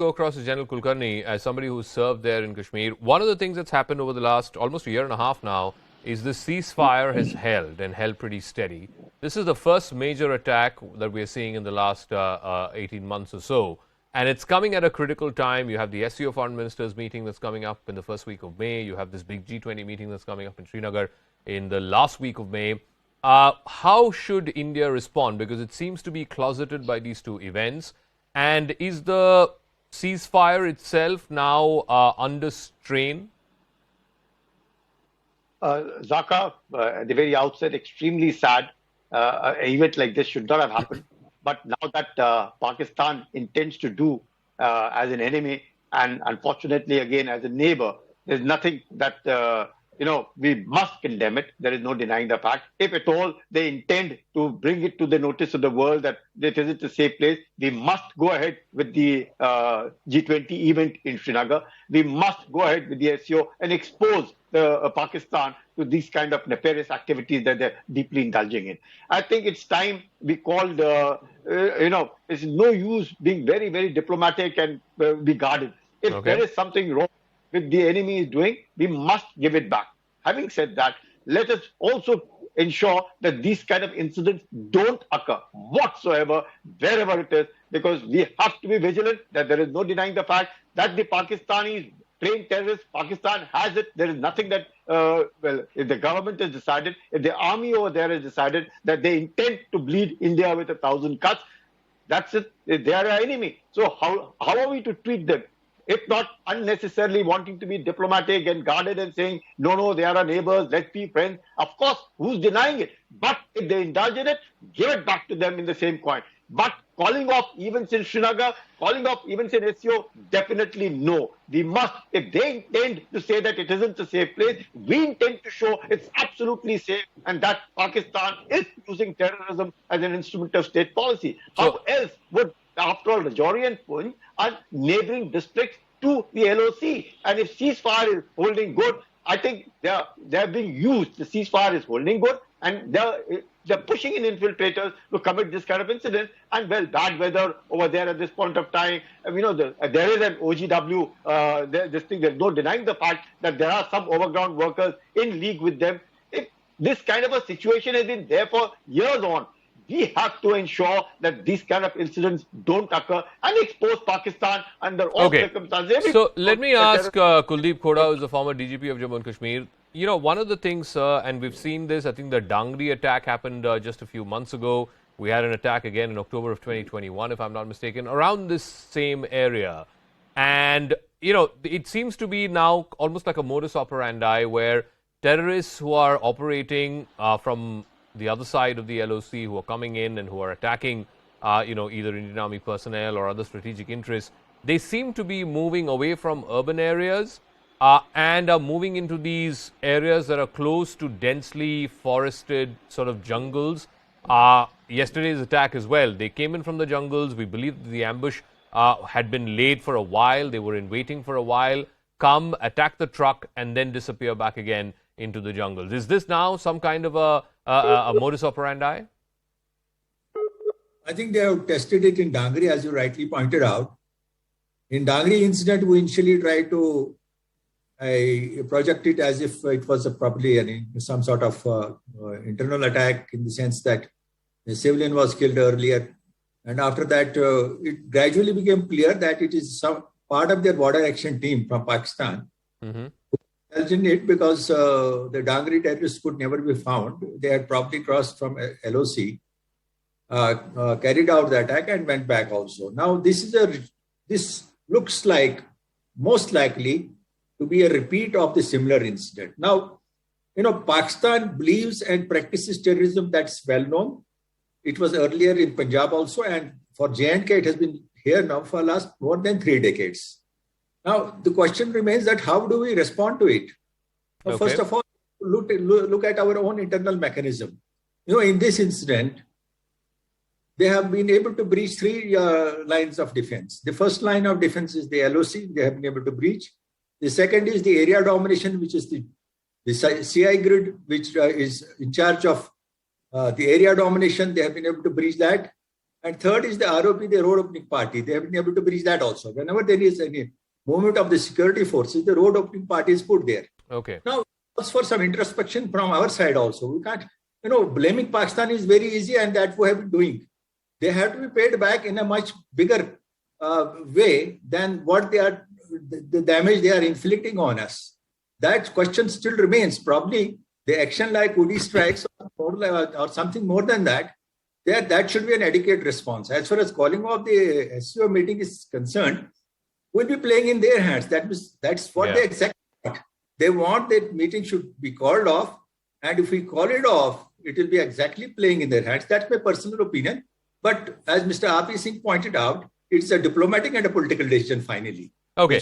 Go across to General Kulkarni as somebody who served there in Kashmir. One of the things that's happened over the last almost a year and a half now is the ceasefire has held pretty steady. This is the first major attack that we are seeing in the last 18 months or so. And it's coming at a critical time. You have the SCO foreign ministers meeting that's coming up in the first week of May. You have this big G20 meeting that's coming up in Srinagar in the last week of May. How should India respond? Because it seems to be closeted by these two events. And is the ceasefire itself now under strain? Zaka, at the very outset, extremely sad. An event like this should not have happened. But now that Pakistan intends to do as an enemy and unfortunately again as a neighbor, there's nothing that we must condemn it. There is no denying the fact. If at all they intend to bring it to the notice of the world that it isn't a safe place, we must go ahead with the G20 event in Srinagar. We must go ahead with the SCO and expose Pakistan to these kind of nefarious activities that they're deeply indulging in. I think it's time we called, it's no use being very, very diplomatic and be guarded. If there is something wrong with the enemy is doing, we must give it back. Having said that, let us also ensure that these kind of incidents don't occur whatsoever, wherever it is, because we have to be vigilant that there is no denying the fact that the Pakistanis trained terrorists, Pakistan has it. There is nothing that, if the government has decided, if the army over there has decided that they intend to bleed India with 1,000 cuts, that's it. They are our enemy. So how are we to treat them? If not unnecessarily wanting to be diplomatic and guarded and saying, no, they are our neighbors, let's be friends. Of course, who's denying it? But if they indulge in it, give it back to them in the same coin. But calling off events in Srinagar, calling off events in SCO, definitely no. We must, if they intend to say that it isn't a safe place, we intend to show it's absolutely safe and that Pakistan is using terrorism as an instrument of state policy. How else would, after all, Rajouri and Poonch are neighboring districts to the LOC. And if ceasefire is holding good, I think they're being used. The ceasefire is holding good and they're pushing in infiltrators to commit this kind of incident. And well, bad weather over there at this point of time. There is an OGW, there's no denying the fact that there are some overground workers in league with them. If this kind of a situation has been there for years on, we have to ensure that these kind of incidents don't occur and expose Pakistan under all circumstances. So let me ask Kuldeep Huda, who is the former DGP of Jammu and Kashmir. One of the things, and we've seen this, I think the Dangri attack happened just a few months ago. We had an attack again in October of 2021, if I'm not mistaken, around this same area. And, it seems to be now almost like a modus operandi where terrorists who are operating from the other side of the LOC, who are coming in and who are attacking, either Indian Army personnel or other strategic interests, they seem to be moving away from urban areas and are moving into these areas that are close to densely forested sort of jungles. Yesterday's attack as well, they came in from the jungles. We believe that the ambush had been laid for a while. They were in waiting for a while, come, attack the truck, and then disappear back again into the jungles. Is this now some kind of a modus operandi? I think they have tested it in Dangri, as you rightly pointed out. In Dangri incident, we initially tried to project it as if it was probably some sort of internal attack, in the sense that the civilian was killed earlier. And after that, it gradually became clear that it is some part of their border action team from Pakistan. In it, because the Dangri terrorists could never be found. They had probably crossed from LOC, carried out the attack and went back also. Now, this looks like most likely to be a repeat of the similar incident. Now, Pakistan believes and practices terrorism, that's well known. It was earlier in Punjab also, and for J&K, it has been here now for last more than 3 decades. Now, the question remains that how do we respond to it? Well, first of all, look at our own internal mechanism. In this incident, they have been able to breach 3 lines of defense. The first line of defense is the LOC, they have been able to breach. The second is the area domination, which is the CI grid, which is in charge of the area domination. They have been able to breach that. And third is the ROP, the road opening party. They have been able to breach that also. Whenever there is any movement of the security forces, the road opening party is put there. Okay. Now, it's for some introspection from our side also. We can't, blaming Pakistan is very easy, and that we have been doing. They have to be paid back in a much bigger way than what the damage they are inflicting on us. That question still remains. Probably the action like Udi strikes or something more than that, that should be an adequate response. As far as calling off the SCO meeting is concerned, we'll be playing in their hands. That's what they exactly want. They want that meeting should be called off. And if we call it off, it will be exactly playing in their hands. That's my personal opinion. But as Mr. R.P. Singh pointed out, it's a diplomatic and a political decision finally. Okay.